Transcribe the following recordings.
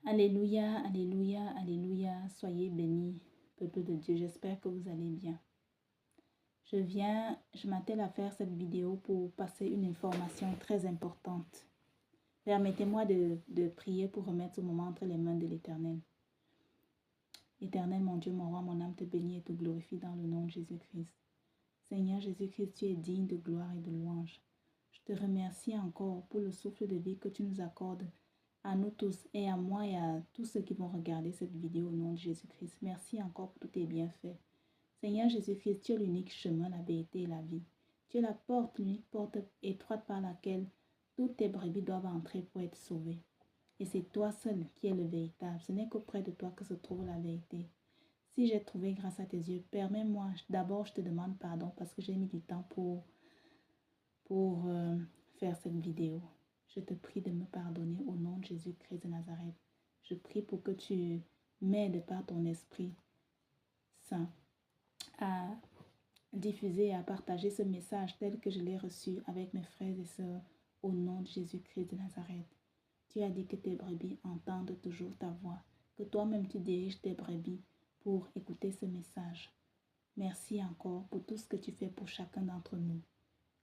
Alléluia, alléluia, alléluia. Soyez bénis, peuple de Dieu. J'espère que vous allez bien. Je m'attelle à faire cette vidéo pour passer une information très importante. Permettez-moi de prier pour remettre ce moment entre les mains de l'Éternel. Éternel, mon Dieu, mon roi, mon âme te bénit et te glorifie dans le nom de Jésus-Christ. Seigneur Jésus-Christ, tu es digne de gloire et de louange. Je te remercie encore pour le souffle de vie que tu nous accordes à nous tous et à moi et à tous ceux qui vont regarder cette vidéo au nom de Jésus-Christ. Merci encore pour tous tes bienfaits. Seigneur Jésus-Christ, tu es l'unique chemin, la vérité et la vie. Tu es la porte, l'unique porte étroite par laquelle toutes tes brebis doivent entrer pour être sauvées. Et c'est toi seul qui es le véritable. Ce n'est qu'auprès de toi que se trouve la vérité. Si j'ai trouvé grâce à tes yeux, permets-moi, d'abord je te demande pardon parce que j'ai mis du temps pour faire cette vidéo. Je te prie de me pardonner au nom de Jésus-Christ de Nazareth. Je prie pour que tu m'aides par ton Esprit Saint à diffuser et à partager ce message tel que je l'ai reçu avec mes frères et sœurs au nom de Jésus-Christ de Nazareth. Tu as dit que tes brebis entendent toujours ta voix, que toi-même tu diriges tes brebis pour écouter ce message. Merci encore pour tout ce que tu fais pour chacun d'entre nous.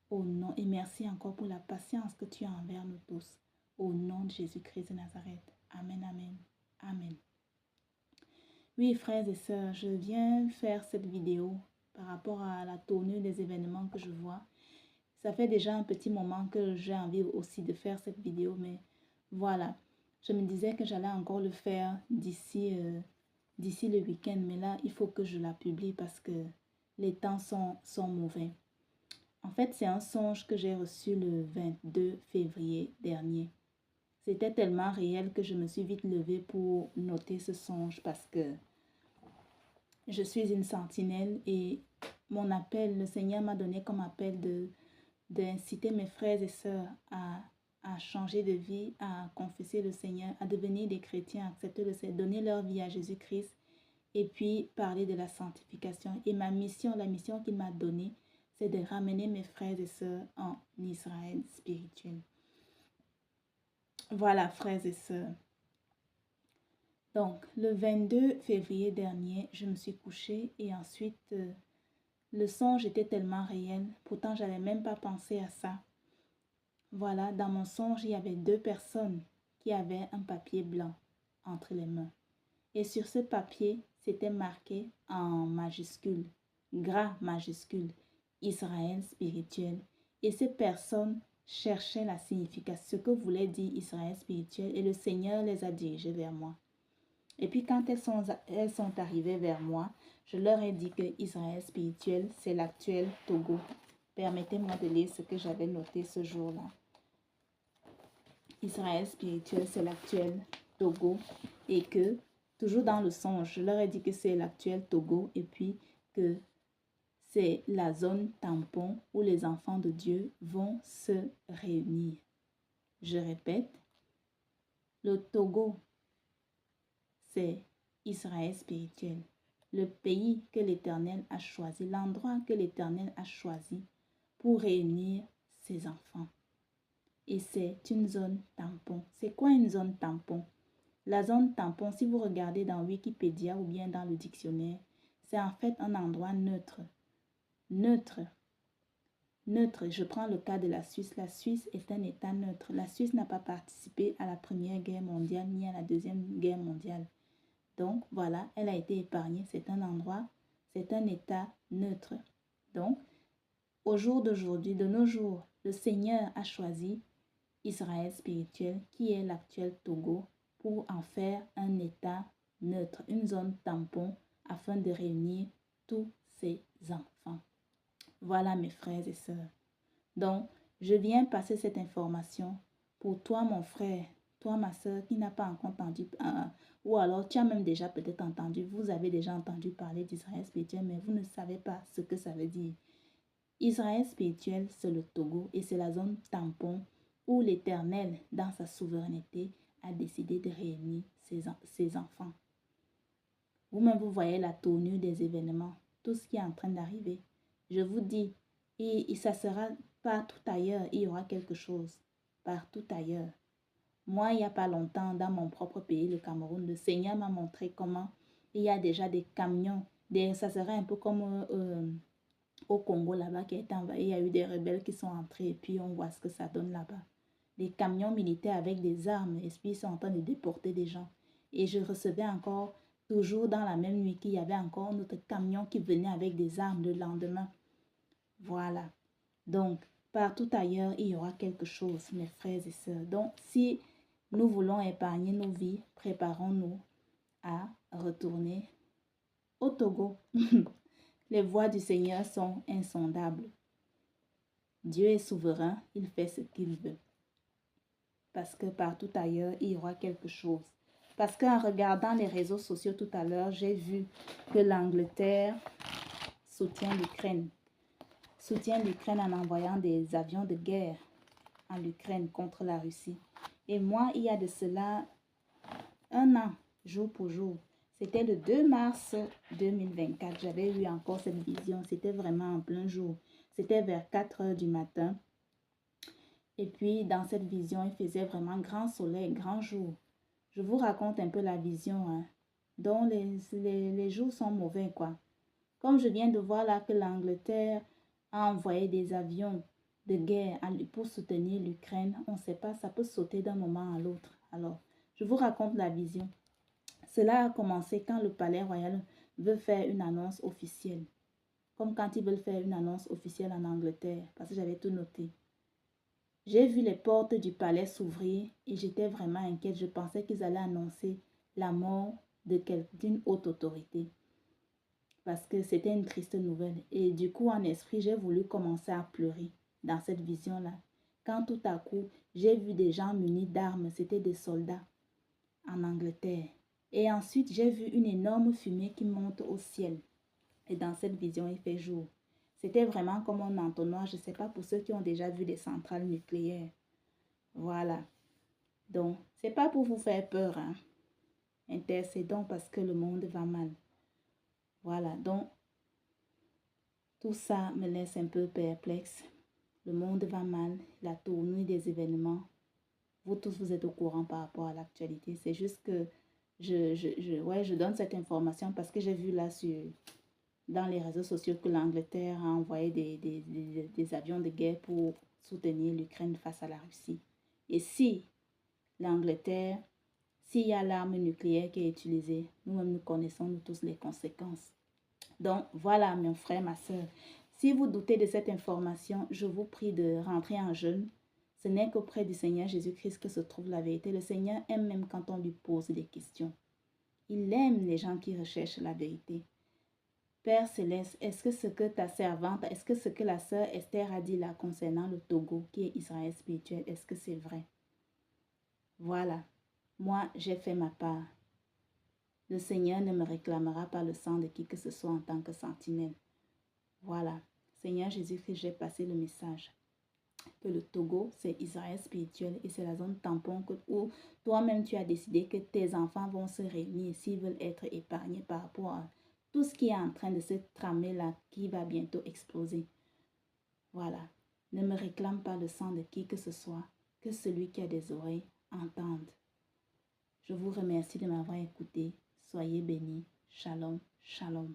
Au nom, et merci encore pour la patience que tu as envers nous tous. Au nom de Jésus-Christ de Nazareth. Amen, amen, amen. Oui, frères et sœurs, je viens faire cette vidéo par rapport à la tournure des événements que je vois. Ça fait déjà un petit moment que j'ai envie aussi de faire cette vidéo, mais voilà. Je me disais que j'allais encore le faire d'ici le week-end, mais là, il faut que je la publie parce que les temps sont mauvais. En fait, c'est un songe que j'ai reçu le 22 février dernier. C'était tellement réel que je me suis vite levée pour noter ce songe parce que je suis une sentinelle et mon appel, le Seigneur m'a donné comme appel d'inciter mes frères et sœurs à changer de vie, à confesser le Seigneur, à devenir des chrétiens, accepter le Seigneur, donner leur vie à Jésus-Christ et puis parler de la sanctification. Et ma mission, la mission qu'il m'a donnée, c'est de ramener mes frères et sœurs en Israël spirituel. Voilà, frères et sœurs. Donc, le 22 février dernier, je me suis couchée et ensuite, le songe était tellement réel. Pourtant, je n'avais même pas pensé à ça. Voilà, dans mon songe, il y avait deux personnes qui avaient un papier blanc entre les mains. Et sur ce papier, c'était marqué en majuscule, gras majuscule, Israël spirituel. Et ces personnes cherchaient la signification, ce que voulait dire Israël spirituel, et le Seigneur les a dirigées vers moi. Et puis quand elles sont arrivées vers moi, je leur ai dit que Israël spirituel, c'est l'actuel Togo. Permettez-moi de lire ce que j'avais noté ce jour-là. Israël spirituel, c'est l'actuel Togo et que, toujours dans le songe, je leur ai dit que c'est l'actuel Togo et puis que c'est la zone tampon où les enfants de Dieu vont se réunir. Je répète, le Togo, c'est Israël spirituel, le pays que l'Éternel a choisi, l'endroit que l'Éternel a choisi pour réunir ses enfants. Et c'est une zone tampon. C'est quoi une zone tampon? La zone tampon, si vous regardez dans Wikipédia ou bien dans le dictionnaire, c'est en fait un endroit neutre. Neutre. Neutre. Je prends le cas de la Suisse. La Suisse est un État neutre. La Suisse n'a pas participé à la Première Guerre mondiale ni à la Deuxième Guerre mondiale. Donc, voilà, elle a été épargnée. C'est un endroit, c'est un État neutre. Donc, au jour d'aujourd'hui, de nos jours, le Seigneur a choisi Israël spirituel, qui est l'actuel Togo, pour en faire un État neutre, une zone tampon, afin de réunir tous ses enfants. Voilà mes frères et sœurs. Donc, je viens passer cette information pour toi, mon frère, toi, ma sœur, qui n'a pas encore entendu, ou alors tu as même déjà peut-être entendu, vous avez déjà entendu parler d'Israël spirituel, mais vous ne savez pas ce que ça veut dire. Israël spirituel, c'est le Togo et c'est la zone tampon où l'Éternel, dans sa souveraineté, a décidé de réunir ses enfants. Vous-même, vous voyez la tournure des événements, tout ce qui est en train d'arriver. Je vous dis, et ça sera partout ailleurs, il y aura quelque chose, partout ailleurs. Moi, il n'y a pas longtemps, dans mon propre pays, le Cameroun, le Seigneur m'a montré comment il y a déjà des camions. Ça serait un peu comme au Congo là-bas qui a été envahi. Il y a eu des rebelles qui sont entrés et puis on voit ce que ça donne là-bas. Des camions militaires avec des armes et puis ils sont en train de déporter des gens. Et je recevais encore, toujours dans la même nuit, qu'il y avait encore notre camion qui venait avec des armes le lendemain. Voilà. Donc, partout ailleurs, il y aura quelque chose, mes frères et sœurs. Donc, si nous voulons épargner nos vies, préparons-nous à retourner au Togo. Les voies du Seigneur sont insondables. Dieu est souverain, il fait ce qu'il veut. Parce que partout ailleurs, il y aura quelque chose. Parce qu'en regardant les réseaux sociaux tout à l'heure, j'ai vu que l'Angleterre soutient l'Ukraine. Soutient l'Ukraine en envoyant des avions de guerre en Ukraine contre la Russie. Et moi, il y a de cela un an, jour pour jour. C'était le 2 mars 2024. J'avais eu encore cette vision. C'était vraiment en plein jour. C'était vers 4 heures du matin. Et puis, dans cette vision, il faisait vraiment grand soleil, grand jour. Je vous raconte un peu la vision, hein, dont les jours sont mauvais, quoi. Comme je viens de voir là que l'Angleterre a envoyé des avions de guerre pour soutenir l'Ukraine, on ne sait pas, ça peut sauter d'un moment à l'autre. Alors, je vous raconte la vision. Cela a commencé quand le palais royal veut faire une annonce officielle. Comme quand ils veulent faire une annonce officielle en Angleterre, parce que j'avais tout noté. J'ai vu les portes du palais s'ouvrir et j'étais vraiment inquiète. Je pensais qu'ils allaient annoncer la mort d'une haute autorité. Parce que c'était une triste nouvelle. Et du coup, en esprit, j'ai voulu commencer à pleurer dans cette vision-là. Quand tout à coup, j'ai vu des gens munis d'armes, c'était des soldats en Angleterre. Et ensuite, j'ai vu une énorme fumée qui monte au ciel. Et dans cette vision, il fait jour. C'était vraiment comme un entonnoir, je ne sais pas pour ceux qui ont déjà vu des centrales nucléaires. Voilà. Donc, ce n'est pas pour vous faire peur, hein. Intercédons parce que le monde va mal. Voilà, donc, tout ça me laisse un peu perplexe. Le monde va mal, la tournure des événements. Vous tous, vous êtes au courant par rapport à l'actualité. C'est juste que je donne cette information parce que j'ai vu là dans les réseaux sociaux que l'Angleterre a envoyé des avions de guerre pour soutenir l'Ukraine face à la Russie. Et si l'Angleterre, s'il y a l'arme nucléaire qui est utilisée, nous-mêmes nous connaissons nous tous les conséquences. Donc voilà, mon frère, ma soeur. Si vous doutez de cette information, je vous prie de rentrer en jeûne. Ce n'est qu'auprès du Seigneur Jésus-Christ que se trouve la vérité. Le Seigneur aime même quand on lui pose des questions. Il aime les gens qui recherchent la vérité. Père Céleste, est-ce que ce que ta servante, est-ce que ce que la sœur Esther a dit là concernant le Togo, qui est Israël spirituel, est-ce que c'est vrai? Voilà, moi j'ai fait ma part. Le Seigneur ne me réclamera pas le sang de qui que ce soit en tant que sentinelle. Voilà, Seigneur Jésus-Christ, j'ai passé le message que le Togo, c'est Israël spirituel et c'est la zone tampon où toi-même tu as décidé que tes enfants vont se réunir s'ils veulent être épargnés par rapport à tout ce qui est en train de se tramer là, qui va bientôt exploser. Voilà, ne me réclame pas le sang de qui que ce soit, que celui qui a des oreilles entende. Je vous remercie de m'avoir écouté. Soyez bénis. Shalom, shalom.